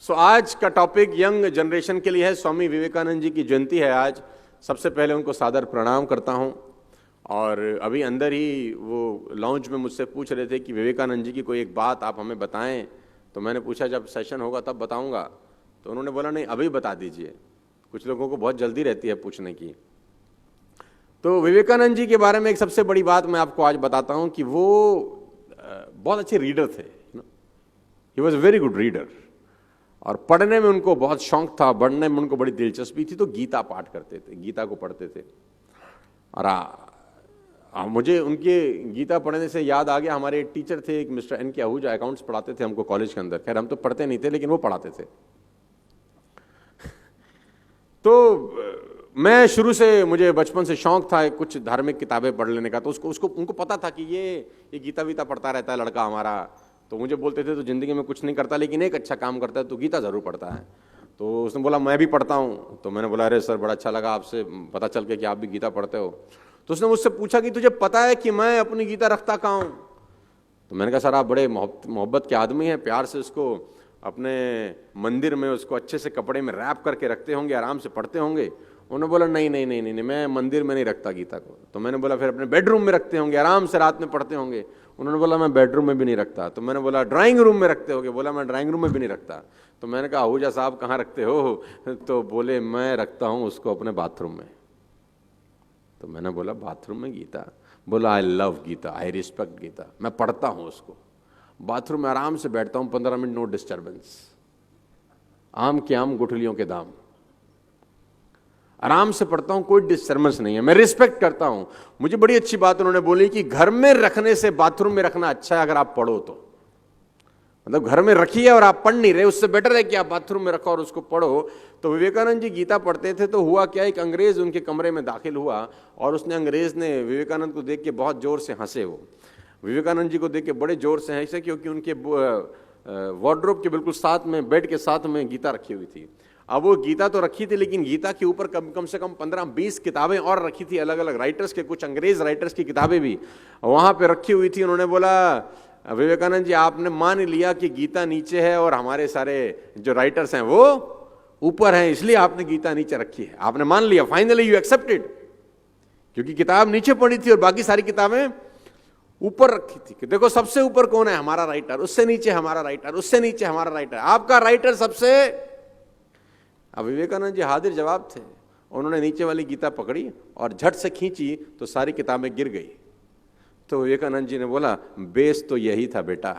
आज का topic young generation के लिए है। स्वामी विवेकानंद जी की जयंती है आज। सबसे पहले उनको सादर प्रणाम करता हूं। और अभी अंदर ही वो लॉन्च में मुझसे पूछ रहे थे कि विवेकानंद जी की कोई एक बात आप हमें बताएं। तो मैंने पूछा जब सेशन होगा तब बताऊंगा। तो उन्होंने बोला नहीं अभी बता दीजिए। कुछ लोगों को बहुत जल्दी रहती है पूछने की। तो विवेकानंद जी के बारे में एक सबसे बड़ी बात मैं आपको आज बताता हूं कि वो बहुत अच्छे रीडर थे। He was very good reader. और पढ़ने में उनको बहुत शौक था, पढ़ने में उनको बड़ी दिलचस्पी थी। तो गीता पाठ करते थे, गीता को पढ़ते थे। और मुझे उनके गीता पढ़ने से याद आ गया, हमारे टीचर थे एक मिस्टर एन के आहूजा, अकाउंट्स पढ़ाते थे हमको कॉलेज के अंदर। खैर हम तो पढ़ते नहीं थे लेकिन वो पढ़ाते थे। तो मैं शुरू से, मुझे बचपन से शौक था कुछ धार्मिक किताबें पढ़ लेने का। तो उनको पता था कि ये गीता वीता पढ़ता रहता है लड़का हमारा। तो मुझे बोलते थे तो जिंदगी में कुछ नहीं करता लेकिन एक अच्छा काम करता है, तो गीता जरूर पढ़ता है। तो उसने बोला मैं भी पढ़ता हूँ। तो मैंने बोला अरे सर बड़ा अच्छा लगा आपसे पता चल के कि आप भी गीता पढ़ते हो। तो उसने मुझसे पूछा कि तुझे पता है कि मैं अपनी गीता रखता कहाँ हूँ। तो मैंने कहा सर आप बड़े मोहब्बत के आदमी हैं, प्यार से उसको अपने मंदिर में उसको अच्छे से कपड़े में रैप करके रखते होंगे, आराम से पढ़ते होंगे। उन्होंने बोला नहीं नहीं नहीं नहीं मैं मंदिर में नहीं रखता गीता को। तो मैंने बोला फिर अपने बेडरूम में रखते होंगे, आराम से रात में पढ़ते होंगे। उन्होंने बोला मैं बेडरूम में भी नहीं रखता। तो मैंने बोला ड्राइंग रूम में रखते होगे। बोला मैं ड्राइंग रूम में भी नहीं रखता। तो मैंने कहा आहूजा साहब कहाँ रखते हो। तो बोले मैं रखता हूँ उसको अपने बाथरूम में। तो मैंने बोला बाथरूम में गीता। बोला I love Gita, I respect Gita. मैं पढ़ता हूँ उसको बाथरूम में, आराम से बैठता हूँ 15 मिनट, नो डिस्टर्बेंस। आम के आम गुठलियों के दाम, आराम से पढ़ता हूं, कोई डिस्टर्बेंस नहीं है, मैं रिस्पेक्ट करता हूं। मुझे बड़ी अच्छी बात उन्होंने बोली कि घर में रखने से बाथरूम में रखना अच्छा है अगर आप पढ़ो तो। मतलब घर में रखिए और आप पढ़ नहीं रहे, उससे बेटर है कि आप बाथरूम में रखो और उसको पढ़ो। तो विवेकानंद जी गीता पढ़ते थे। तो हुआ क्या, एक अंग्रेज उनके कमरे में दाखिल हुआ और उसने, अंग्रेज ने विवेकानंद को देख के बहुत जोर से हंसे। वो विवेकानंद जी को देख के बड़े जोर से हंसे क्योंकि उनके वार्डरोब के बिल्कुल साथ में, बेड के साथ में गीता रखी हुई थी। अब वो गीता तो रखी थी लेकिन गीता के ऊपर कम से कम 15-20 किताबें और रखी थी, अलग अलग राइटर्स के, कुछ अंग्रेज राइटर्स की किताबें भी वहां पे रखी हुई थी। उन्होंने बोला विवेकानंद जी आपने मान लिया कि गीता नीचे है और हमारे सारे जो राइटर्स हैं वो ऊपर हैं, इसलिए आपने गीता नीचे रखी है। आपने मान लिया, फाइनली यू एक्सेप्टेड। क्योंकि किताब नीचे पड़ी थी और बाकी सारी किताबें ऊपर रखी थी कि देखो सबसे ऊपर कौन है, हमारा राइटर, उससे नीचे हमारा राइटर, उससे नीचे हमारा राइटर, आपका राइटर सबसे। अब विवेकानंद जी हाजिर जवाब थे। उन्होंने नीचे वाली गीता पकड़ी और झट से खींची तो सारी किताबें गिर गई। तो विवेकानंद जी ने बोला बेस तो यही था बेटा।